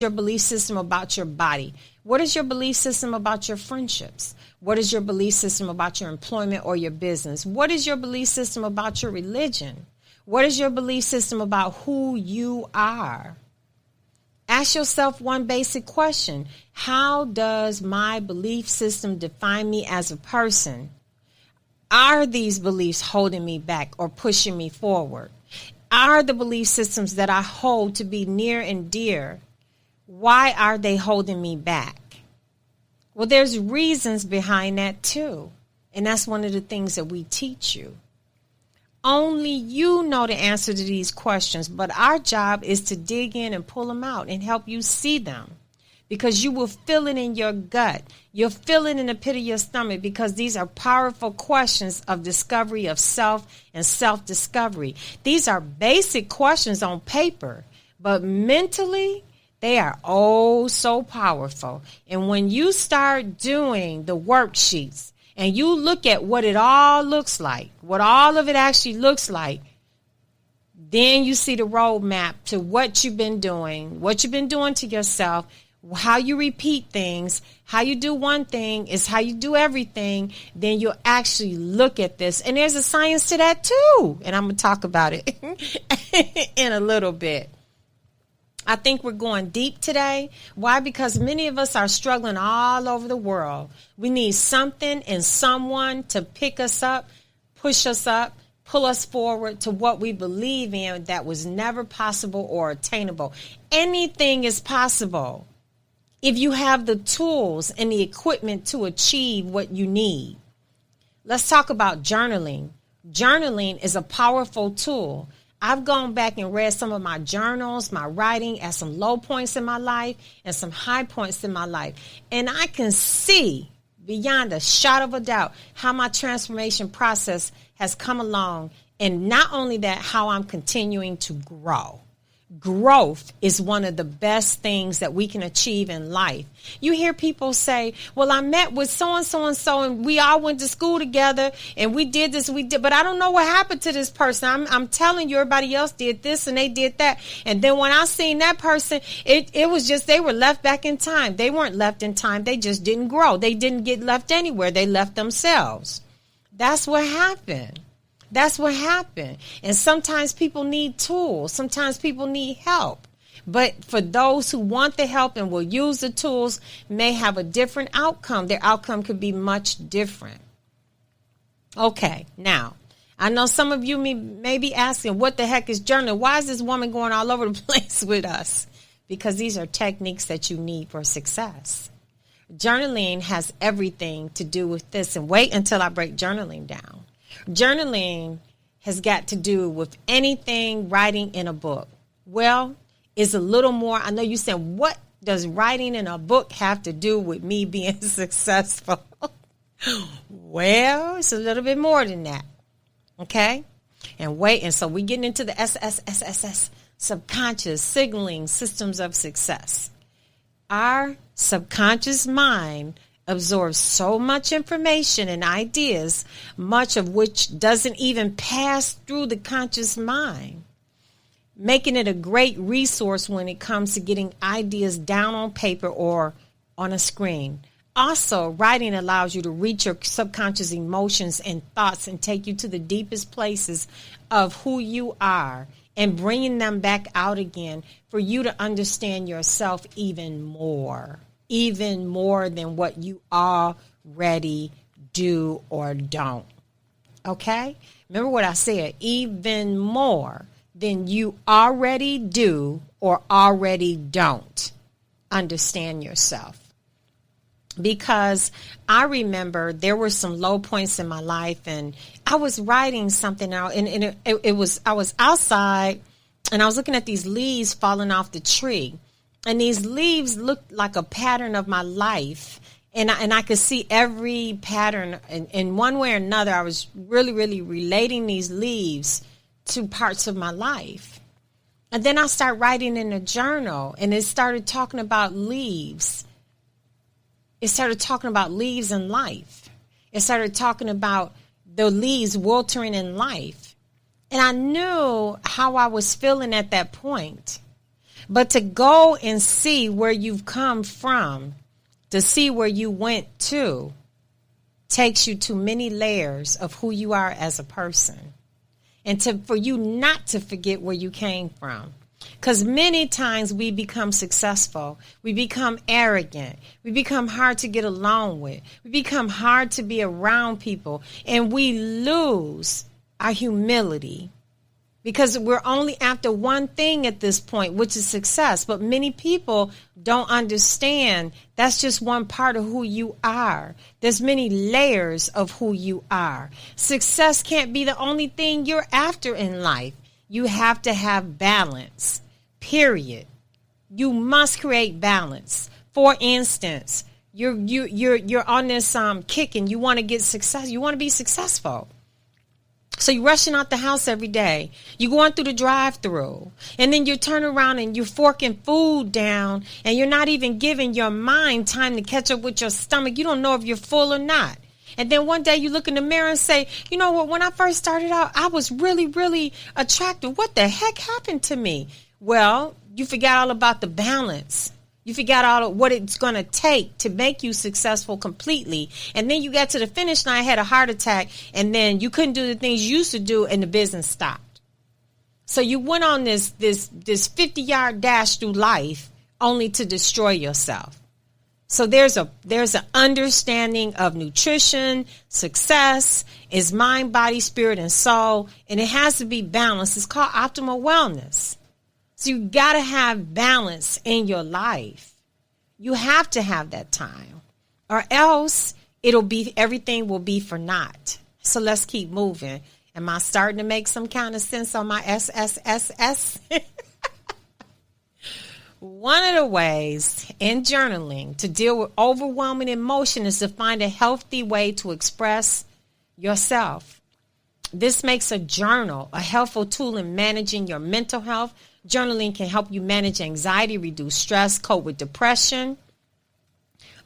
your belief system about your body? What is your belief system about your friendships? What is your belief system about your employment or your business? What is your belief system about your religion? What is your belief system about who you are? Ask yourself one basic question. How does my belief system define me as a person? Are these beliefs holding me back or pushing me forward? Are the belief systems that I hold to be near and dear, why are they holding me back? Well, there's reasons behind that too. And that's one of the things that we teach you. Only you know the answer to these questions, but our job is to dig in and pull them out and help you see them, because you will feel it in your gut. You'll feel it in the pit of your stomach, because these are powerful questions of discovery of self and self-discovery. These are basic questions on paper, but mentally, they are oh so powerful. And when you start doing the worksheets and you look at what it all looks like, what all of it actually looks like, then you see the roadmap to what you've been doing to yourself, how you repeat things, how you do one thing is how you do everything. Then you'll actually look at this. And there's a science to that too. And I'm going to talk about it in a little bit. I think we're going deep today. Why? Because many of us are struggling all over the world. We need something and someone to pick us up, push us up, pull us forward to what we believe in that was never possible or attainable. Anything is possible if you have the tools and the equipment to achieve what you need. Let's talk about journaling. Journaling is a powerful tool. I've gone back and read some of my journals, my writing at some low points in my life and some high points in my life. And I can see beyond a shadow of a doubt how my transformation process has come along. And not only that, how I'm continuing to grow. Growth is one of the best things that we can achieve in life. You hear people say, well, I met with so-and-so and so, and we all went to school together, and we did this, but I don't know what happened to this person. I'm telling you, everybody else did this, and they did that. And then when I seen that person, it was just, they were left back in time. They weren't left in time. They just didn't grow. They didn't get left anywhere. They left themselves. That's what happened. That's what happened. And sometimes people need tools. Sometimes people need help. But for those who want the help and will use the tools may have a different outcome. Their outcome could be much different. Okay, now, I know some of you may be asking, what the heck is journaling? Why is this woman going all over the place with us? Because these are techniques that you need for success. Journaling has everything to do with this. And wait until I break journaling down. Journaling has got to do with anything writing in a book. Well, it's a little more. I know you said, what does writing in a book have to do with me being successful? Well, it's a little bit more than that. Okay? And so we're getting into the SSSS, subconscious signaling systems of success. Our subconscious mind absorbs so much information and ideas, much of which doesn't even pass through the conscious mind, making it a great resource when it comes to getting ideas down on paper or on a screen. Also, writing allows you to reach your subconscious emotions and thoughts and take you to the deepest places of who you are and bringing them back out again for you to understand yourself even more than what you already do or don't. Okay? Remember what I said, even more than you already do or already don't understand yourself. Because I remember there were some low points in my life, and I was writing something out, and I was outside, and I was looking at these leaves falling off the tree. And these leaves looked like a pattern of my life. And I could see every pattern in one way or another. I was really, really relating these leaves to parts of my life. And then I started writing in a journal, and it started talking about leaves. It started talking about leaves in life. It started talking about the leaves wilting in life. And I knew how I was feeling at that point. But to go and see where you've come from, to see where you went to, takes you to many layers of who you are as a person. And for you not to forget where you came from. Because many times we become successful, we become arrogant, we become hard to get along with, we become hard to be around people, and we lose our humility because we're only after one thing at this point, which is success. But many people don't understand that's just one part of who you are. There's many layers of who you are. Success can't be the only thing you're after in life. You have to have balance, period. You must create balance. For instance, you're on this kick and you want to get success. You want to be successful. So you're rushing out the house every day. You're going through the drive-thru. And then you turn around and you're forking food down. And you're not even giving your mind time to catch up with your stomach. You don't know if you're full or not. And then one day you look in the mirror and say, you know what, when I first started out, I was really, really attractive. What the heck happened to me? Well, you forgot all about the balance. You forgot all of what it's going to take to make you successful completely. And then you got to the finish line, had a heart attack, and then you couldn't do the things you used to do, and the business stopped. So you went on this 50-yard dash through life only to destroy yourself. So there's an understanding of nutrition, success, is mind, body, spirit, and soul, and it has to be balanced. It's called optimal wellness. So you got to have balance in your life. You have to have that time, or else everything will be for naught. So let's keep moving. Am I starting to make some kind of sense on my SSSS? One of the ways in journaling to deal with overwhelming emotion is to find a healthy way to express yourself. This makes a journal a helpful tool in managing your mental health. Journaling can help you manage anxiety, reduce stress, cope with depression.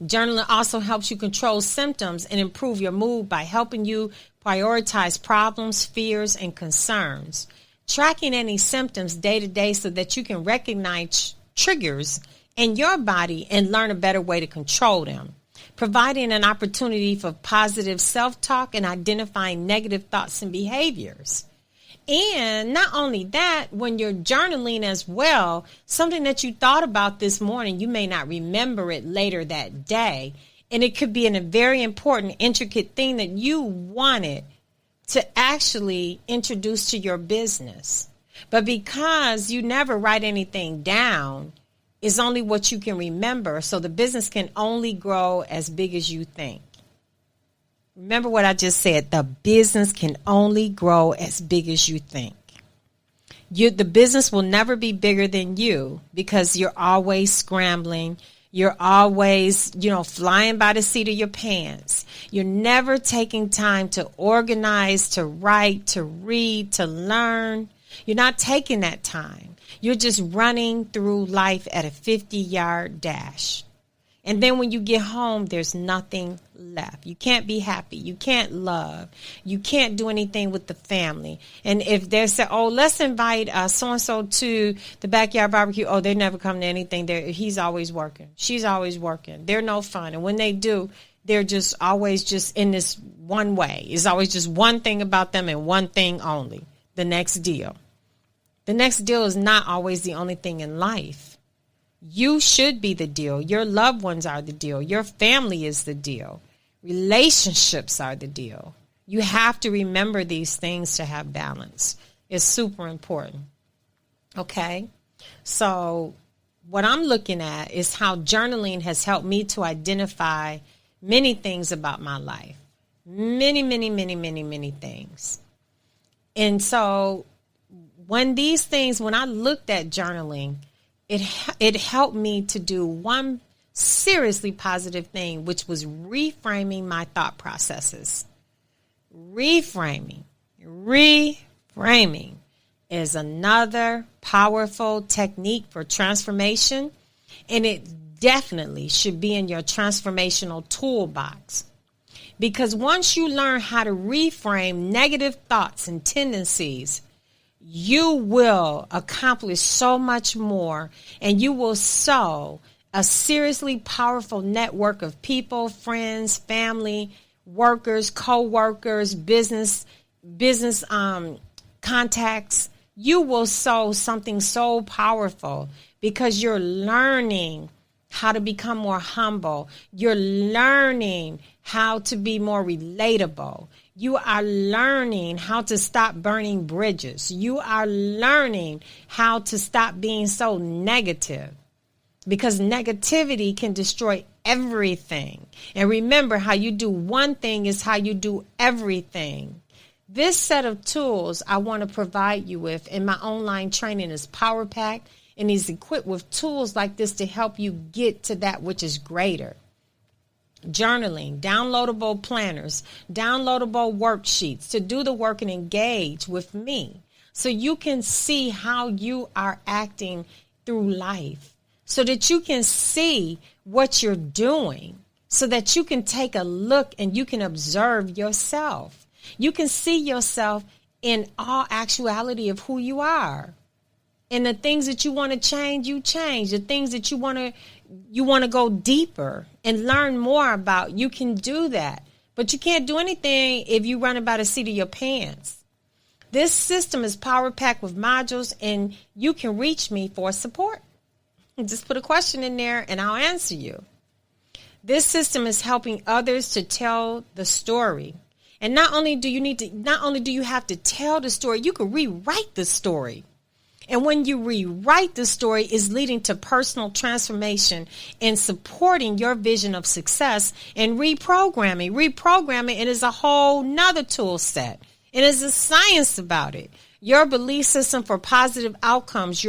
Journaling also helps you control symptoms and improve your mood by helping you prioritize problems, fears, and concerns. Tracking any symptoms day to day so that you can recognize triggers in your body and learn a better way to control them. Providing an opportunity for positive self-talk and identifying negative thoughts and behaviors. And not only that, when you're journaling as well, something that you thought about this morning, you may not remember it later that day. And it could be a very important, intricate thing that you wanted to actually introduce to your business. But because you never write anything down, it's only what you can remember. So the business can only grow as big as you think. Remember what I just said. The business can only grow as big as you think. The business will never be bigger than you because you're always scrambling. You're always, flying by the seat of your pants. You're never taking time to organize, to write, to read, to learn. You're not taking that time. You're just running through life at a 50-yard dash. And then when you get home, there's nothing left. You can't be happy. You can't love. You can't do anything with the family. And if they say, oh, let's invite so-and-so to the backyard barbecue. Oh, they never come to anything. He's always working. She's always working. They're no fun. And when they do, they're just always just in this one way. It's always just one thing about them and one thing only, the next deal. The next deal is not always the only thing in life. You should be the deal. Your loved ones are the deal. Your family is the deal. Relationships are the deal. You have to remember these things to have balance. It's super important. Okay? So what I'm looking at is how journaling has helped me to identify many things about my life. Many, many, many, many, many things. And so when I looked at journaling, it helped me to do one seriously positive thing, which was reframing my thought processes. Reframing is another powerful technique for transformation, and it definitely should be in your transformational toolbox. Because once you learn how to reframe negative thoughts and tendencies, you will accomplish so much more, and you will sow a seriously powerful network of people, friends, family, workers, co-workers, business contacts. You will sow something so powerful because you're learning how to become more humble. You're learning how to be more relatable. You are learning how to stop burning bridges. You are learning how to stop being so negative, because negativity can destroy everything. And remember, how you do one thing is how you do everything. This set of tools I want to provide you with in my online training is power packed, and is equipped with tools like this to help you get to that which is greater. Journaling, downloadable planners, downloadable worksheets to do the work and engage with me so you can see how you are acting through life, so that you can see what you're doing, so that you can take a look and you can observe yourself. You can see yourself in all actuality of who you are. And the things that you want to change, you change. The things that you want to go deeper and learn more about, you can do that. But you can't do anything if you run by the seat of your pants. This system is power packed with modules, and you can reach me for support. Just put a question in there and I'll answer you. This system is helping others to tell the story. And not only do you have to tell the story, you can rewrite the story. And when you rewrite the story, is leading to personal transformation and supporting your vision of success and reprogramming. Reprogramming, it is a whole nother tool set. It is a science about it. Your belief system for positive outcomes,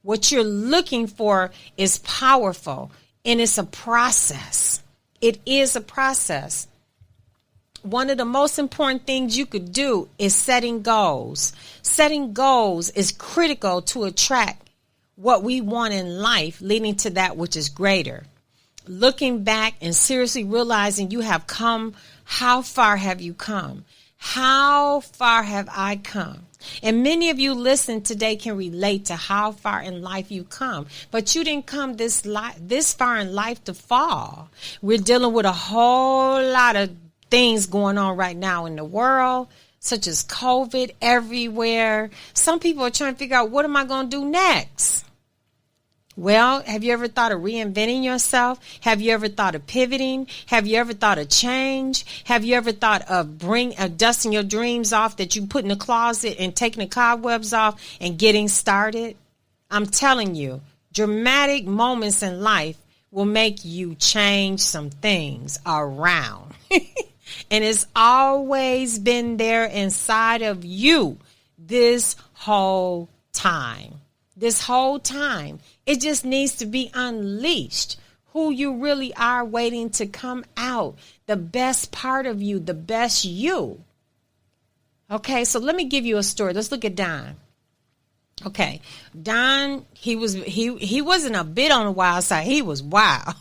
what you're looking for is powerful, and it's a process. It is a process. One of the most important things you could do is setting goals. Setting goals is critical to attract what we want in life, leading to that which is greater. Looking back and seriously realizing you have come, how far have you come? How far have I come? And many of you listening today can relate to how far in life you come. But you didn't come this far in life to fall. We're dealing with a whole lot of things going on right now in the world, such as COVID everywhere. Some people are trying to figure out, what am I going to do next? Well, have you ever thought of reinventing yourself? Have you ever thought of pivoting? Have you ever thought of change? Have you ever thought of dusting your dreams off that you put in the closet and taking the cobwebs off and getting started? I'm telling you, dramatic moments in life will make you change some things around. And it's always been there inside of you this whole time. This whole time. It just needs to be unleashed. Who you really are waiting to come out. The best part of you. The best you. Okay, so let me give you a story. Let's look at Don. Okay, Don, he wasn't a bit on the wild side. He was wild.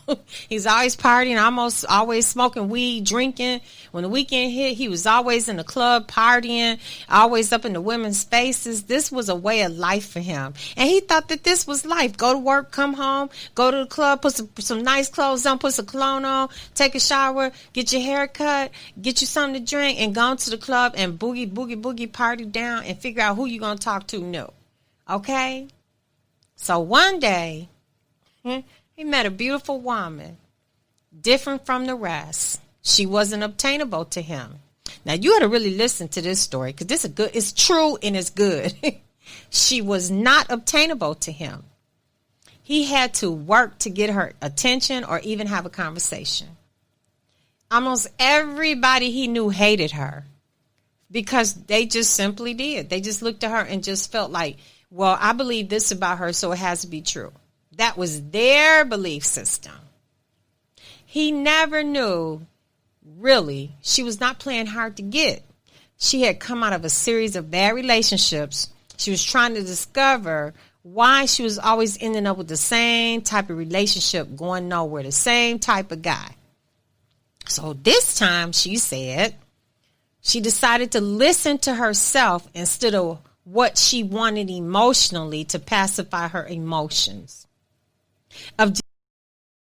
He's always partying, almost always smoking weed, drinking. When the weekend hit, he was always in the club partying, always up in the women's faces. This was a way of life for him. And he thought that this was life. Go to work, come home, go to the club, put some nice clothes on, put some cologne on, take a shower, get your hair cut, get you something to drink, and go to the club and boogie, party down and figure out who you're going to talk to new. Okay, so one day he met a beautiful woman, different from the rest. She wasn't obtainable to him. Now you got to really listen to this story because it's true and it's good. She was not obtainable to him. He had to work to get her attention or even have a conversation. Almost everybody he knew hated her because they just simply did. They just looked at her and just felt like, well, I believe this about her, so it has to be true. That was their belief system. He never knew, really, she was not playing hard to get. She had come out of a series of bad relationships. She was trying to discover why she was always ending up with the same type of relationship, going nowhere, the same type of guy. So this time, she said, she decided to listen to herself instead of what she wanted emotionally to pacify her emotions. Of